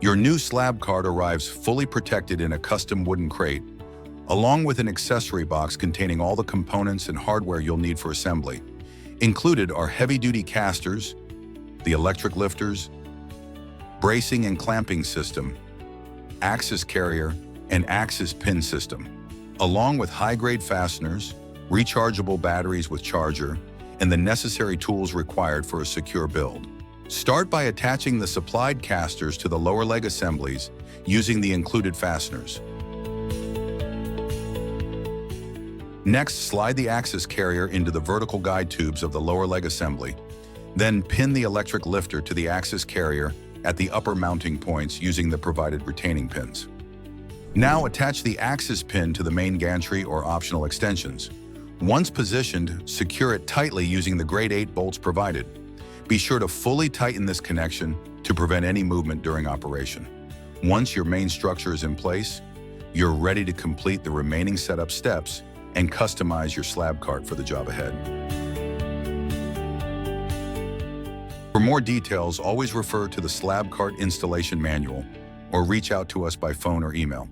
Your new SlabCart arrives fully protected in a custom wooden crate, along with an accessory box containing all the components and hardware you'll need for assembly. Included are heavy-duty casters, the electric lifters, bracing and clamping system, axis carrier, and axis pin system, along with high-grade fasteners, rechargeable batteries with charger, and the necessary tools required for a secure build. Start by attaching the supplied casters to the lower leg assemblies using the included fasteners. Next, slide the axis carrier into the vertical guide tubes of the lower leg assembly. Then pin the electric lifter to the axis carrier at the upper mounting points using the provided retaining pins. Now attach the axis pin to the main gantry or optional extensions. Once positioned, secure it tightly using the grade 8 bolts provided. Be sure to fully tighten this connection to prevent any movement during operation. Once your main structure is in place, you're ready to complete the remaining setup steps and customize your SlabCart for the job ahead. For more details, always refer to the SlabCart installation manual or reach out to us by phone or email.